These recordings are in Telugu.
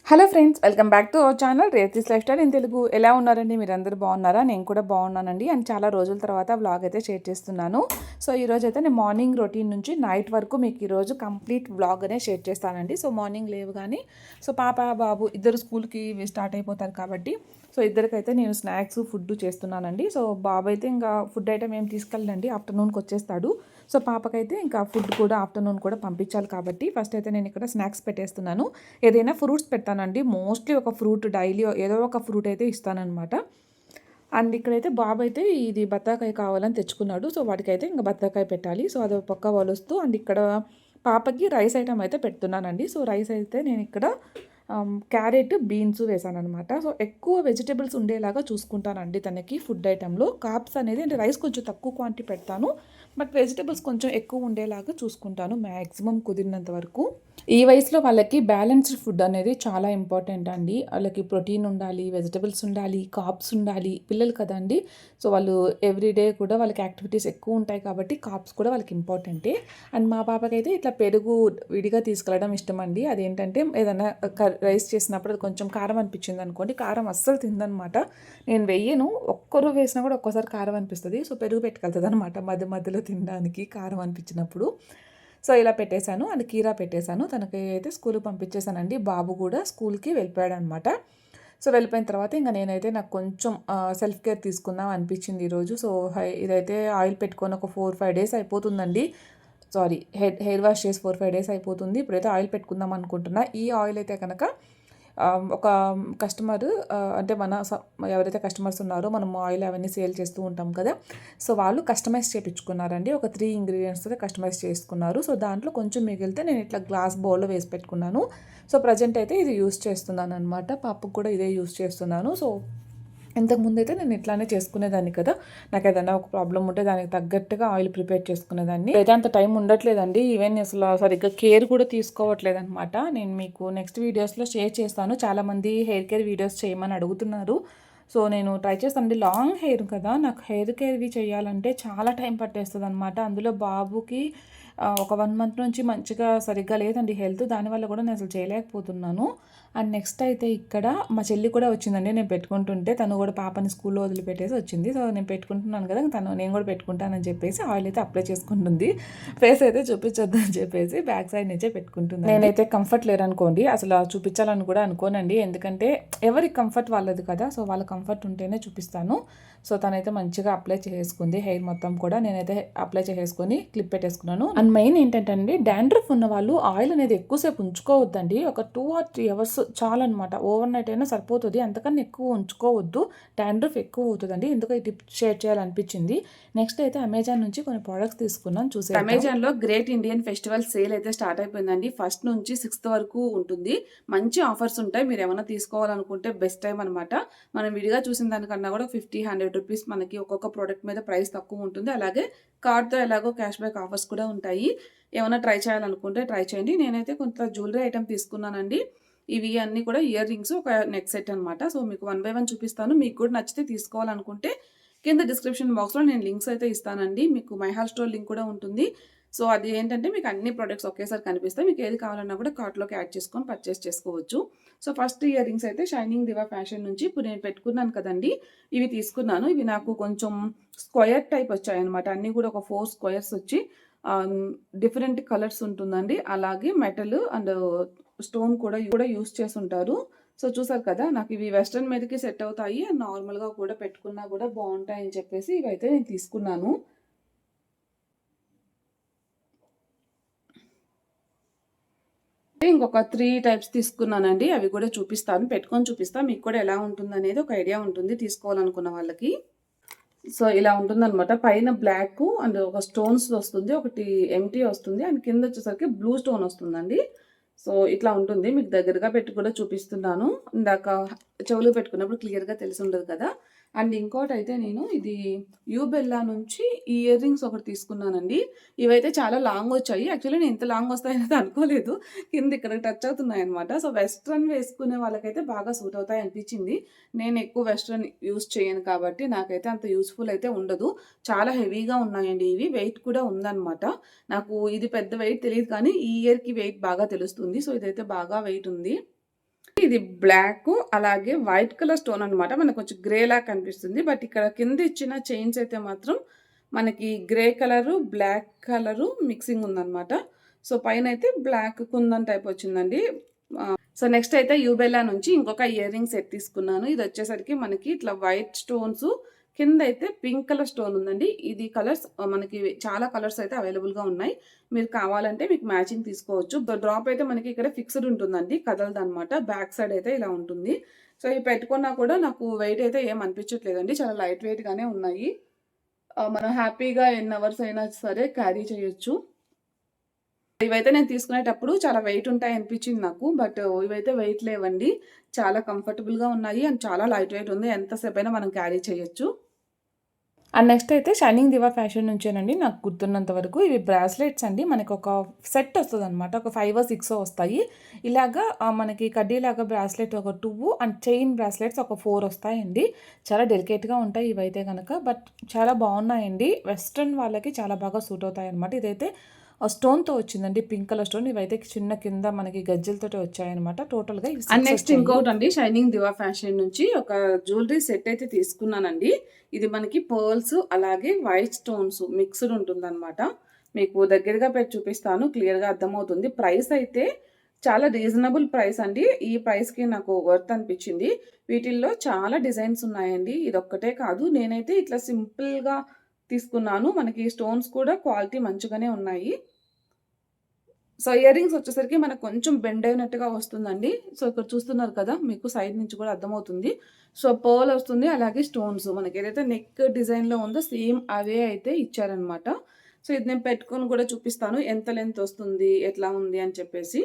Hello friends, welcome back to our channel Revathi's life style in Telugu. ఎలా ఉన్నారండి? మీరందరూ బాగున్నారా? నేను కూడా బాగున్నానండి. అండ్ చాలా రోజుల తర్వాత వ్లాగ్ అయితే షేర్ చేస్తున్నాను. సో ఈరోజు అయితే నేను మార్నింగ్ రొటీన్ నుంచి నైట్ వరకు మీకు ఈరోజు కంప్లీట్ వ్లాగ్ అనే షేర్ చేస్తానండి. సో మార్నింగ్ లేవు కానీ పాప బాబు ఇద్దరు స్కూల్కి స్టార్ట్ అయిపోతారు కాబట్టి ఇద్దరికైతే నేను స్నాక్స్ ఫుడ్ చేస్తున్నానండి. బాబు అయితే ఇంకా ఫుడ్ ఐటమ్ ఏం తీసుకెళ్ళండి, ఆఫ్టర్నూన్కి వచ్చేస్తాడు. పాపకైతే ఇంకా ఫుడ్ కూడా ఆఫ్టర్నూన్ కూడా పంపించాలి కాబట్టి ఫస్ట్ అయితే నేను ఇక్కడ స్నాక్స్ పెట్టేస్తున్నాను. ఏదైనా ఫ్రూట్స్ పెడతానండి. మోస్ట్లీ ఒక ఫ్రూట్ డైలీ ఏదో ఒక ఫ్రూట్ అయితే ఇస్తానన్నమాట. అండ్ ఇక్కడైతే బాబు అయితే ఇది బత్తాకాయ కావాలని తెచ్చుకున్నాడు. వాడికైతే ఇంకా బత్తాకాయ పెట్టాలి. అది పక్క వలుస్తూ అండ్ ఇక్కడ పాపకి రైస్ ఐటమ్ అయితే పెడుతున్నానండి. రైస్ అయితే నేను ఇక్కడ క్యారెట్ బీన్స్ వేసాను అనమాట. ఎక్కువ వెజిటేబుల్స్ ఉండేలాగా చూసుకుంటానండి తనకి ఫుడ్ ఐటెంలో. కార్బ్స్ అనేది అంటే రైస్ కొంచెం తక్కువ క్వాంటిటీ పెడతాను, బట్ వెజిటేబుల్స్ కొంచెం ఎక్కువ ఉండేలాగా చూసుకుంటాను మ్యాక్సిమం కుదిరినంత వరకు. ఈ వయసులో వాళ్ళకి బ్యాలెన్స్డ్ ఫుడ్ అనేది చాలా ఇంపార్టెంట్ అండి. వాళ్ళకి ప్రోటీన్ ఉండాలి, వెజిటబుల్స్ ఉండాలి, కార్బ్స్ ఉండాలి. పిల్లలు కదండి, వాళ్ళు ఎవ్రీడే కూడా వాళ్ళకి యాక్టివిటీస్ ఎక్కువ ఉంటాయి కాబట్టి కార్బ్స్ కూడా వాళ్ళకి ఇంపార్టెంటే. అండ్ మా పాపకైతే ఇట్లా పెరుగు విడిగా తీసుకెళ్ళడం ఇష్టం అండి. అదేంటంటే ఏదైనా రైస్ చేసినప్పుడు అది కొంచెం కారం అనిపించింది అనుకోండి, కారం అస్సలు తిందనమాట. నేను వెయ్యను, ఒక్కరు వేసినా కూడా ఒక్కోసారి కారం అనిపిస్తుంది. పెరుగు పెట్టుకెళ్తుంది అనమాట మధ్య మధ్యలో తినడానికి కారం అనిపించినప్పుడు. ఇలా పెట్టేశాను. అండ్ కీరా పెట్టేశాను. తనకి అయితే స్కూల్కి పంపించేశానండి. బాబు కూడా స్కూల్కి వెళ్ళిపోయాడు అనమాట. వెళ్ళిపోయిన తర్వాత ఇంకా నేనైతే నాకు కొంచెం సెల్ఫ్ కేర్ తీసుకుందాం అనిపించింది ఈరోజు. ఇదైతే ఆయిల్ పెట్టుకొని ఒక 4-5 డేస్ అయిపోతుందండి. హెయిర్ వాష్ చేసి 4-5 డేస్ అయిపోతుంది. ఇప్పుడైతే ఆయిల్ పెట్టుకుందాం అనుకుంటున్నా. ఈ ఆయిల్ అయితే కనుక ఒక కస్టమర్ అంటే ఎవరైతే కస్టమర్స్ ఉన్నారో మనం ఆయిల్ అవన్నీ సేల్ చేస్తూ ఉంటాం కదా, వాళ్ళు కస్టమైజ్ చేయించుకున్నారండి. ఒక 3 ఇంగ్రీడియంట్స్తో కస్టమైజ్ చేసుకున్నారు. దాంట్లో కొంచెం మిగిలితే నేను ఇట్లా గ్లాస్ బౌల్లో వేసి పెట్టుకున్నాను. ప్రజెంట్ అయితే ఇది యూస్ చేస్తున్నాను అనమాట. పాపకు కూడా ఇదే యూస్ చేస్తున్నాను. ఇంతకుముందు అయితే నేను ఇట్లానే చేసుకునేదాన్ని కదా, నాకు ఏదైనా ఒక ప్రాబ్లం ఉంటే దానికి తగ్గట్టుగా ఆయిల్ ప్రిపేర్ చేసుకునేదాన్ని. అయితే అంత టైం ఉండట్లేదండి. ఈవెన్ అసలు సరిగ్గా కేర్ కూడా తీసుకోవట్లేదు అనమాట. నేను మీకు నెక్స్ట్ వీడియోస్లో షేర్ చేస్తాను. చాలామంది హెయిర్ కేర్ వీడియోస్ చేయమని అడుగుతున్నారు. నేను ట్రై చేస్తానండి. లాంగ్ హెయిర్ కదా, నాకు హెయిర్ కేర్వి చేయాలంటే చాలా టైం పట్టేస్తుంది అనమాట. అందులో బాబుకి ఒక 1 మంత్ నుంచి మంచిగా సరిగ్గా లేదండి హెల్త్. దానివల్ల కూడా నేను అసలు చేయలేకపోతున్నాను. అండ్ నెక్స్ట్ అయితే ఇక్కడ మా చెల్లి కూడా వచ్చిందండి. నేను పెట్టుకుంటుంటే తను కూడా పాపని స్కూల్లో వదిలిపెట్టేసి వచ్చింది. నేను పెట్టుకుంటున్నాను కదా, నేను కూడా పెట్టుకుంటానని చెప్పేసి ఆయిల్ అయితే అప్లై చేసుకుంటుంది. ఫేస్ అయితే చూపించొద్దు అని చెప్పేసి బ్యాక్ సైడ్ నుంచే పెట్టుకుంటుంది. నేనైతే కంఫర్ట్ లేరనుకోండి అసలు చూపించాలని కూడా అనుకోనండి. ఎందుకంటే ఎవరి కంఫర్ట్ వాళ్ళది కదా, వాళ్ళ కంఫర్ట్ ఉంటేనే చూపిస్తాను. తనైతే మంచిగా అప్లై చేసుకుంది హెయిర్ మొత్తం కూడా. నేనైతే అప్లై చేసుకొని క్లిప్ పెట్టేసుకున్నాను. అండ్ మెయిన్ ఏంటంటే అండి, డాండ్రఫ్ ఉన్న వాళ్ళు ఆయిల్ అనేది ఎక్కువసేపు ఉంచుకోవద్దండి. ఒక 2 or 3 అవర్స్ చాలన్నమాట. ఓవర్ నైట్ అయినా సరిపోతుంది, అంతకన్నా ఎక్కువ ఉంచుకోవద్దు. డాండ్రఫ్ ఎక్కువ అవుతుందండి. ఎందుకు ఈ టిప్ షేర్ చేయాలనిపించింది. నెక్స్ట్ అయితే అమెజాన్ నుంచి కొన్ని ప్రోడక్ట్స్ తీసుకున్నాను. చూసే అమెజాన్లో గ్రేట్ ఇండియన్ ఫెస్టివల్ సేల్ అయితే స్టార్ట్ అయిపోయిందండి. 1st నుంచి 6th వరకు ఉంటుంది. మంచి ఆఫర్స్ ఉంటాయి. మీరు ఏమైనా తీసుకోవాలనుకుంటే బెస్ట్ టైం అనమాట. మనం విడిగా చూసిన దానికన్నా కూడా 50-100 రూపీస్ మనకి ఒక్కొక్క ప్రోడక్ట్ మీద ప్రైస్ తక్కువ ఉంటుంది. అలాగే కార్డ్తో ఎలాగో క్యాష్ బ్యాక్ ఆఫర్స్ కూడా ఉంటాయి. ఏమైనా ట్రై చేయాలనుకుంటే ట్రై చేయండి. నేనైతే కొంత జ్యువెలరీ ఐటమ్ తీసుకున్నానండి. ఇవి అన్నీ కూడా ఇయర్ రింగ్స్, ఒక నెక్ సెట్ అనమాట. మీకు 1 by 1 చూపిస్తాను. మీకు కూడా నచ్చితే తీసుకోవాలనుకుంటే కింద డిస్క్రిప్షన్ బాక్స్లో నేను లింక్స్ అయితే ఇస్తానండి. మీకు మైహాల్ స్టోర్ లింక్ కూడా ఉంటుంది. అది ఏంటంటే మీకు అన్ని ప్రొడక్ట్స్ ఒకేసారి కనిపిస్తాయి. మీకు ఏది కావాలన్నా కూడా కార్ట్లోకి యాడ్ చేసుకొని పర్చేస్ చేసుకోవచ్చు. ఫస్ట్ ఇయర్ రింగ్స్ అయితే షైనింగ్ దివా ఫ్యాషన్ నుంచి ఇప్పుడు నేను పెట్టుకున్నాను కదండి, ఇవి తీసుకున్నాను. ఇవి నాకు కొంచెం స్క్వయర్ టైప్ వచ్చాయన్నమాట. అన్నీ కూడా ఒక 4 స్క్వయర్స్ వచ్చి డిఫరెంట్ కలర్స్ ఉంటుందండి. అలాగే మెటల్ అండ్ స్టోన్ కూడా యూస్ చేసి ఉంటారు. చూసారు కదా, నాకు ఇవి వెస్ట్రన్ మీదకి సెట్ అవుతాయి, నార్మల్గా కూడా పెట్టుకున్నా కూడా బాగుంటాయని చెప్పేసి ఇవైతే నేను తీసుకున్నాను. ఇంకొక 3 టైప్స్ తీసుకున్నానండి. అవి కూడా చూపిస్తాను, పెట్టుకొని చూపిస్తాను. మీకు కూడా ఎలా ఉంటుంది అనేది ఒక ఐడియా ఉంటుంది తీసుకోవాలనుకున్న వాళ్ళకి. ఇలా ఉంటుందన్నమాట. పైన బ్లాక్ అండ్ ఒక స్టోన్స్ వస్తుంది, ఒకటి ఎంటీ వస్తుంది, అండ్ కింద వచ్చేసరికి బ్లూ స్టోన్ వస్తుందండి. ఇట్లా ఉంటుంది. మీకు దగ్గరగా పెట్టి కూడా చూపిస్తున్నాను. ఇందాక చెవులు పెట్టుకున్నప్పుడు క్లియర్గా తెలిసి ఉండదు కదా. అండ్ ఇంకోటి అయితే నేను ఇది యూబెల్లా నుంచి ఈ ఇయర్ రింగ్స్ ఒకటి తీసుకున్నానండి. ఇవైతే చాలా లాంగ్ వచ్చాయి. యాక్చువల్లీ నేను ఇంత లాంగ్ వస్తాయనేది అనుకోలేదు. కింద ఇక్కడ టచ్ అవుతున్నాయి అనమాట. వెస్ట్రన్ వేసుకునే వాళ్ళకైతే బాగా సూట్ అవుతాయి అనిపించింది. నేను ఎక్కువ వెస్ట్రన్ యూస్ చేయను కాబట్టి నాకైతే అంత యూస్ఫుల్ అయితే ఉండదు. చాలా హెవీగా ఉన్నాయండి ఇవి. వెయిట్ కూడా ఉందన్నమాట. నాకు ఇది పెద్ద వెయిట్ తెలియదు కానీ ఈ ఇయర్కి వెయిట్ బాగా తెలుస్తుంది. ఇదైతే బాగా వెయిట్ ఉంది. ఇది బ్లాక్ అలాగే వైట్ కలర్ స్టోన్ అనమాట. మనకు కొంచెం గ్రే లాగా కనిపిస్తుంది. బట్ ఇక్కడ కింద ఇచ్చిన చైన్స్ అయితే మాత్రం మనకి grey colour, black colour mixing ఉందనమాట. సో పైన అయితే బ్లాక్ కుందన్ టైప్ వచ్చిందండి. సో నెక్స్ట్ అయితే యూబెల్లా నుంచి ఇంకొక ఇయర్ రింగ్ సెట్ తీసుకున్నాను. ఇది వచ్చేసరికి మనకి ఇట్లా వైట్ స్టోన్స్ కింద అయితే పింక్ కలర్ స్టోన్ ఉందండి. ఇది కలర్స్ మనకి చాలా కలర్స్ అయితే అవైలబుల్గా ఉన్నాయి. మీరు కావాలంటే మీకు మ్యాచింగ్ తీసుకోవచ్చు. డ్రాప్ అయితే మనకి ఇక్కడ ఫిక్స్డ్ ఉంటుందండి, కదలదు అనమాట. బ్యాక్ సైడ్ అయితే ఇలా ఉంటుంది. సో ఇవి పెట్టుకున్నా కూడా నాకు వెయిట్ అయితే ఏం అనిపించట్లేదండి, చాలా లైట్ వెయిట్గానే ఉన్నాయి. మనం హ్యాపీగా ఎన్ని అవర్స్ అయినా సరే క్యారీ చేయొచ్చు. ఇవైతే నేను తీసుకునేటప్పుడు చాలా వెయిట్ ఉంటాయి అనిపించింది నాకు. బట్ ఇవైతే వెయిట్ లేవండి, చాలా కంఫర్టబుల్గా ఉన్నాయి అండ్ చాలా లైట్ వెయిట్ ఉంది. ఎంతసేపు అయినా మనం క్యారీ చేయొచ్చు. అండ్ నెక్స్ట్ అయితే షైనింగ్ దివా ఫ్యాషన్ నుంచేనండి నాకు గుర్తున్నంత వరకు ఇవి బ్రాస్లెట్స్ అండి. మనకి ఒక సెట్ వస్తుంది అనమాట, ఒక 5 or 6 వస్తాయి. ఇలాగా మనకి కడ్డీలాగా బ్రాస్లెట్ ఒక 2 అండ్ చైన్ బ్రాస్లెట్స్ ఒక 4 వస్తాయండి. చాలా డెలికేట్గా ఉంటాయి ఇవైతే కనుక, బట్ చాలా బాగున్నాయండి. వెస్ట్రన్ వాళ్ళకి చాలా బాగా సూట్ అవుతాయి అనమాట. ఇదైతే స్టోన్తో వచ్చిందండి, పింక్ కలర్ స్టోన్. ఇవైతే చిన్న కింద మనకి గజ్జలతో వచ్చాయన్నమాట. టోటల్గా అండ్ నెక్స్ట్ ఇంకోటి అండి, షైనింగ్ దివా ఫ్యాషన్ నుంచి ఒక జ్యువెలరీ సెట్ అయితే తీసుకున్నానండి. ఇది మనకి పర్ల్స్ అలాగే వైట్ స్టోన్స్ మిక్స్డ్ ఉంటుందన్నమాట. మీకు దగ్గరగా పెట్టి చూపిస్తాను, క్లియర్గా అర్థమవుతుంది. ప్రైస్ అయితే చాలా రీజనబుల్ ప్రైస్ అండి. ఈ ప్రైస్కి నాకు వర్త్ అనిపించింది. వీటిల్లో చాలా డిజైన్స్ ఉన్నాయండి, ఇది ఒక్కటే కాదు. నేనైతే ఇట్లా సింపుల్గా తీసుకున్నాను. మనకి స్టోన్స్ కూడా క్వాలిటీ మంచిగానే ఉన్నాయి. సో ఇయర్ రింగ్స్ వచ్చేసరికి మనకు కొంచెం బెండ్ అయినట్టుగా వస్తుందండి. సో ఇక్కడ చూస్తున్నారు కదా, మీకు సైడ్ నుంచి కూడా అర్థమవుతుంది. సో పర్ల్ వస్తుంది, అలాగే స్టోన్స్ మనకి ఏదైతే నెక్ డిజైన్లో ఉందో సేమ్ అవే అయితే ఇచ్చారనమాట. సో ఇది నేను పెట్టుకొని కూడా చూపిస్తాను ఎంత లెంత్ వస్తుంది, ఎట్లా ఉంది అని చెప్పేసి.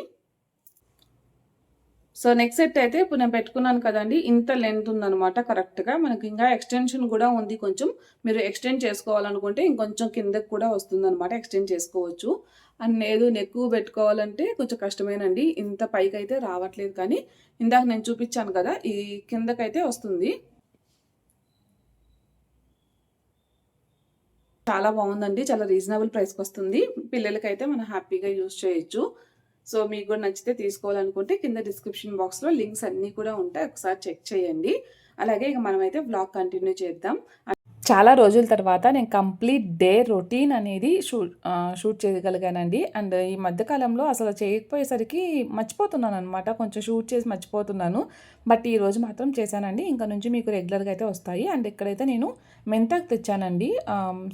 సో నెక్స్ట్ సెట్ అయితే ఇప్పుడు నేను పెట్టుకున్నాను కదండి, ఇంత లెంత్ ఉందనమాట కరెక్ట్గా. మనకి ఇంకా ఎక్స్టెన్షన్ కూడా ఉంది కొంచెం. మీరు ఎక్స్టెండ్ చేసుకోవాలనుకుంటే ఇంకొంచెం కిందకి కూడా వస్తుందన్నమాట, ఎక్స్టెండ్ చేసుకోవచ్చు. అండ్ లేదు నెక్కు పెట్టుకోవాలంటే కొంచెం కష్టమేనండి, ఇంత పైకి అయితే రావట్లేదు. కానీ ఇందాక నేను చూపించాను కదా, ఈ కిందకైతే వస్తుంది. చాలా బాగుందండి, చాలా రీజనబుల్ ప్రైస్కి వస్తుంది. పిల్లలకైతే మనం హ్యాపీగా యూజ్ చేయొచ్చు. సో మీకు కూడా నచ్చితే తీసుకోవాలనుకుంటే కింద డిస్క్రిప్షన్ బాక్స్లో లింక్స్ అన్నీ కూడా ఉంటాయి, ఒకసారి చెక్ చేయండి. అలాగే ఇక మనమైతే బ్లాగ్ కంటిన్యూ చేద్దాం. చాలా రోజుల తర్వాత నేను కంప్లీట్ డే రొటీన్ అనేది షూట్ చేయగలిగానండి. అండ్ ఈ మధ్యకాలంలో అసలు చేయకపోయేసరికి మర్చిపోతున్నాను అనమాట, కొంచెం షూట్ చేసి మర్చిపోతున్నాను. బట్ ఈరోజు మాత్రం చేశానండి. ఇంకా నుంచి మీకు రెగ్యులర్గా అయితే వస్తాయి. అండ్ ఇక్కడైతే నేను మెంతాకు తెచ్చానండి.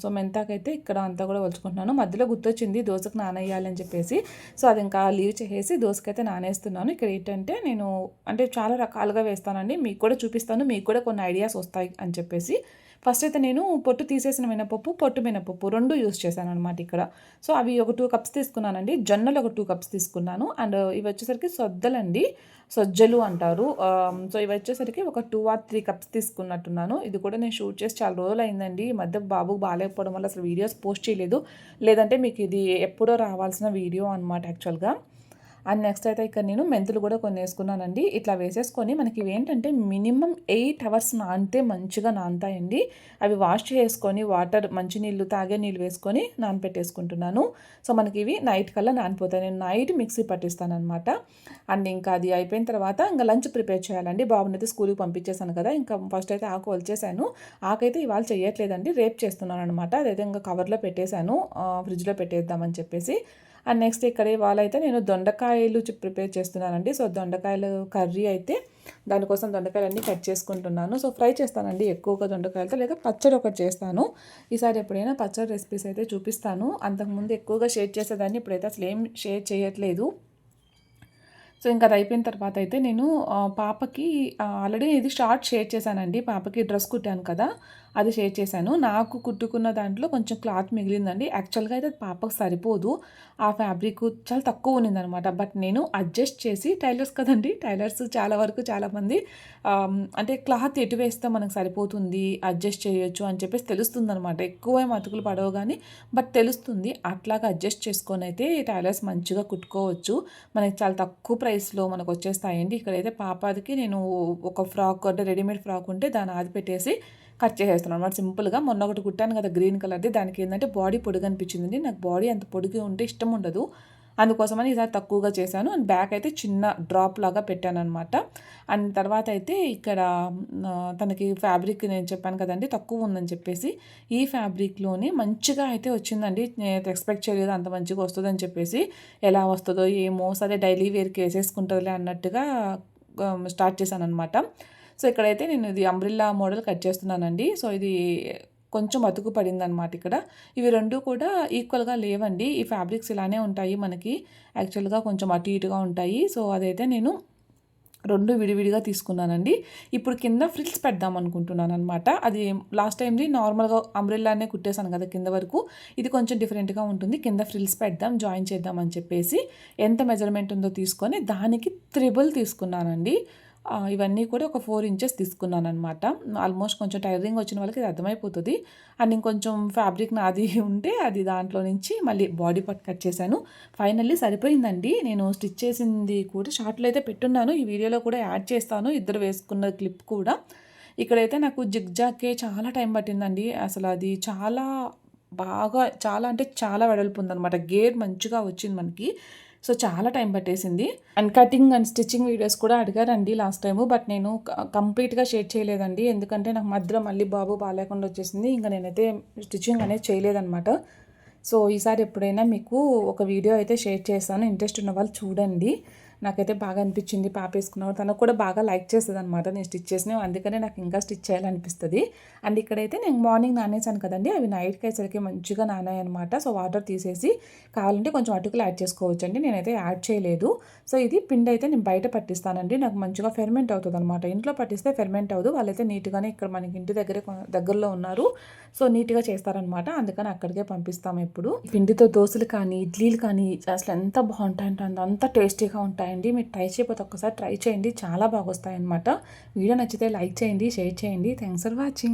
సో మెంతాకు అయితే ఇక్కడ అంతా కూడా వలుచుకుంటున్నాను. మధ్యలో గుర్తొచ్చింది దోశకు నానేయాలి అని చెప్పేసి, సో అది ఇంకా లీవ్ చేసేసి దోశకైతే నానేస్తున్నాను. ఇక్కడ ఏంటంటే నేను అంటే చాలా రకాలుగా వేస్తానండి, మీకు కూడా చూపిస్తాను, మీకు కూడా కొన్ని ఐడియాస్ వస్తాయి అని చెప్పేసి. ఫస్ట్ అయితే నేను పొట్టు తీసేసిన మినపప్పు, పొట్టు మినపప్పు 2 యూస్ చేశాను అనమాట ఇక్కడ. సో అవి ఒక 2 కప్స్ తీసుకున్నానండి. జొన్నలు ఒక 2 కప్స్ తీసుకున్నాను. అండ్ ఇవి వచ్చేసరికి సొద్దలండి, సొజ్జలు అంటారు. సో ఇవి వచ్చేసరికి ఒక 2 or 3 కప్స్ తీసుకున్నట్టున్నాను. ఇది కూడా నేను షూట్ చేసి చాలా రోజులు అయిందండి. ఈ మధ్య బాబు బాగాలేకపోవడం వల్ల అసలు వీడియోస్ పోస్ట్ చేయలేదు, లేదంటే మీకు ఇది ఎప్పుడో రావాల్సిన వీడియో అనమాట యాక్చువల్గా. అండ్ నెక్స్ట్ అయితే ఇక్కడ నేను మెంతులు కూడా కొన్ని వేసుకున్నానండి. ఇట్లా వేసేసుకొని మనకి ఇవి ఏంటంటే మినిమం 8 hours నానితే మంచిగా నానతాయండి. అవి వాష్ చేసుకొని వాటర్ మంచినీళ్ళు తాగే నీళ్ళు వేసుకొని నానపెట్టేసుకుంటున్నాను. సో మనకి ఇవి నైట్ కల్లా నానిపోతాయి. నేను నైట్ మిక్సీ పట్టిస్తాను అనమాట. అండ్ ఇంకా అది అయిపోయిన తర్వాత ఇంకా లంచ్ ప్రిపేర్ చేయాలండి. బాబుని అయితే స్కూల్కి పంపించేసాను కదా, ఇంకా ఫస్ట్ అయితే ఆకు వలిచేసాను. ఆకైతే ఇవాళ చేయట్లేదండి, రేపు చేస్తున్నాను అనమాట. అదైతే ఇంకా కవర్లో పెట్టేశాను, ఫ్రిడ్జ్లో పెట్టేద్దామని చెప్పేసి. అండ్ నెక్స్ట్ ఇక్కడ ఇవాళ అయితే నేను దొండకాయలు ప్రిపేర్ చేస్తున్నానండి. సో దొండకాయలు కర్రీ అయితే దానికోసం దొండకాయలన్నీ కట్ చేసుకుంటున్నాను. సో ఫ్రై చేస్తానండి ఎక్కువగా దొండకాయలతో, లేదా పచ్చడి ఒకటి చేస్తాను. ఈసారి ఎప్పుడైనా పచ్చడి రెసిపీస్ అయితే చూపిస్తాను. అంతకుముందు ఎక్కువగా షేర్ చేసేదాన్ని, ఇప్పుడైతే అసలు ఏం షేర్ చేయట్లేదు. సో ఇంకా అది అయిపోయిన తర్వాత అయితే నేను పాపకి ఆల్రెడీ ఇది షేర్ చేశానండి. పాపకి డ్రెస్ కుట్టాను కదా, అది షేర్ చేశాను. నాకు కుట్టుకున్న దాంట్లో కొంచెం క్లాత్ మిగిలిందండి. యాక్చువల్గా అయితే పాపకు సరిపోదు, ఆ ఫ్యాబ్రిక్ చాలా తక్కువ ఉన్నిందనమాట. బట్ నేను అడ్జస్ట్ చేసి, టైలర్స్ కదండి, టైలర్స్ చాలా వరకు చాలామంది అంటే క్లాత్ ఎటు వేస్తే మనకు సరిపోతుంది, అడ్జస్ట్ చేయొచ్చు అని చెప్పేసి తెలుస్తుంది అనమాట. ఎక్కువ మతుకులు పడవు కానీ బట్ తెలుస్తుంది. అట్లాగా అడ్జస్ట్ చేసుకొని అయితే టైలర్స్ మంచిగా కుట్టుకోవచ్చు. మనకి చాలా తక్కువ ప్రైస్లో మనకు వచ్చేస్తాయండి. ఇక్కడైతే పాపకి నేను ఒక ఫ్రాక్ అంటే రెడీమేడ్ ఫ్రాక్ ఉంటే దాన్ని ఆది పెట్టేసి కట్ చేసేస్తున్నాను అనమాట సింపుల్గా. మొన్న ఒకటి కుట్టాను కదా గ్రీన్ కలర్ది, దానికి ఏంటంటే బాడీ పొడుగు అనిపించింది. నాకు బాడీ అంత పొడుగు ఉంటే ఇష్టం ఉండదు. అందుకోసమని ఈసారి తక్కువగా చేశాను. అండ్ బ్యాక్ అయితే చిన్న డ్రాప్ లాగా పెట్టాను అనమాట. అండ్ తర్వాత అయితే ఇక్కడ తనకి ఫ్యాబ్రిక్ నేను చెప్పాను కదండి తక్కువ ఉందని చెప్పేసి, ఈ ఫ్యాబ్రిక్లోనే మంచిగా అయితే వచ్చిందండి. నేను ఎక్స్పెక్ట్ చేయలేదు అంత మంచిగా వస్తుందని చెప్పేసి. ఎలా వస్తుందో ఏమో, సరే డైలీ వేర్కి వేసేసుకుంటుందిలే అన్నట్టుగా స్టార్ట్ చేశాను అనమాట. సో ఇక్కడైతే నేను ఇది అంబ్రిల్లా మోడల్ కట్ చేస్తున్నానండి. సో ఇది కొంచెం అతుకు పడిందనమాట ఇక్కడ. ఇవి రెండు కూడా ఈక్వల్గా లేవండి. ఈ ఫ్యాబ్రిక్స్ ఇలానే ఉంటాయి మనకి, యాక్చువల్గా కొంచెం అటు ఇటుగా ఉంటాయి. సో అదైతే నేను రెండు విడివిడిగా తీసుకున్నానండి. ఇప్పుడు కింద ఫ్రిల్స్ పెడదాం అనుకుంటున్నాను అనమాట. అది లాస్ట్ టైంది నార్మల్గా అంబ్రెల్లానే కుట్టేశాను కదా కింద వరకు. ఇది కొంచెం డిఫరెంట్గా ఉంటుంది. కింద ఫ్రిల్స్ పెడదాం, జాయిన్ చేద్దాం అని చెప్పేసి ఎంత మెజర్మెంట్ ఉందో తీసుకొని దానికి 3 తీసుకున్నానండి. ఇవన్నీ కూడా ఒక 4 ఇంచెస్ తీసుకున్నాను అనమాట. ఆల్మోస్ట్ కొంచెం టైలరింగ్ వచ్చిన వాళ్ళకి ఇది అర్థమైపోతుంది. అండ్ ఇంకొంచెం ఫ్యాబ్రిక్ నాది ఉంటే అది దాంట్లో నుంచి మళ్ళీ బాడీ పార్ట్ కట్ చేశాను. ఫైనల్లీ సరిపోయిందండి. నేను స్టిచ్ చేసింది కూడా షార్ట్లో అయితే పెట్టున్నాను, ఈ వీడియోలో కూడా యాడ్ చేస్తాను, ఇద్దరు వేసుకున్న క్లిప్ కూడా. ఇక్కడైతే నాకు జిగ్జాగ్కే చాలా టైం పట్టిందండి. అసలు అది చాలా బాగా, చాలా అంటే చాలా వెడల్పు ఉందనమాట. గేర్ మంచిగా వచ్చింది మనకి. సో చాలా టైం పట్టేసింది. And cutting and stitching videos కూడా అడిగారండి లాస్ట్ టైము, బట్ నేను కంప్లీట్గా షేర్ చేయలేదండి. ఎందుకంటే నాకు మధ్యలో మళ్ళీ బాబు బాగాలేకుండా వచ్చేసింది. ఇంకా నేనైతే స్టిచ్చింగ్ అనేది చేయలేదన్నమాట. సో ఈసారి ఎప్పుడైనా మీకు ఒక వీడియో అయితే షేర్ చేస్తాను, ఇంట్రెస్ట్ ఉన్న వాళ్ళు చూడండి. నాకైతే బాగా అనిపించింది. పాప వేసుకున్నవాడు తనకు కూడా బాగా లైక్ చేస్తుంది అనమాట నేను స్టిచ్ చేసినవి, అందుకనే నాకు ఇంకా స్టిచ్ చేయాలనిపిస్తుంది. అండ్ ఇక్కడైతే నేను మార్నింగ్ నానేసాను కదండి, అవి నైట్కి అయ్యేసరికి మంచిగా నానాయి అనమాట. సో వాటర్ తీసేసి కావాలంటే కొంచెం అటుకులు యాడ్ చేసుకోవచ్చండి, నేనైతే యాడ్ చేయలేదు. సో ఇది పిండి అయితే నేను బయట పట్టిస్తానండి, నాకు మంచిగా ఫెర్మెంట్ అవుతుంది అనమాట. ఇంట్లో పట్టిస్తే ఫెర్మెంట్ అవ్వదు, వాళ్ళైతే నీట్గానే ఇక్కడ మనకి ఇంటి దగ్గరలో ఉన్నారు, సో నీట్గా చేస్తారనమాట. అందుకని అక్కడికే పంపిస్తాము. ఎప్పుడు పిండితో దోశలు కానీ ఇడ్లీలు కానీ అసలు ఎంత బాగుంటాయంటే అంత టేస్టీగా ఉంటాయండి. మీరు ట్రై చేయకపోతే ఒక్కసారి ట్రై చేయండి, చాలా బాగా వస్తాయి అనమాట. వీడియో నచ్చితే లైక్ చేయండి, షేర్ చేయండి. Thanks for watching.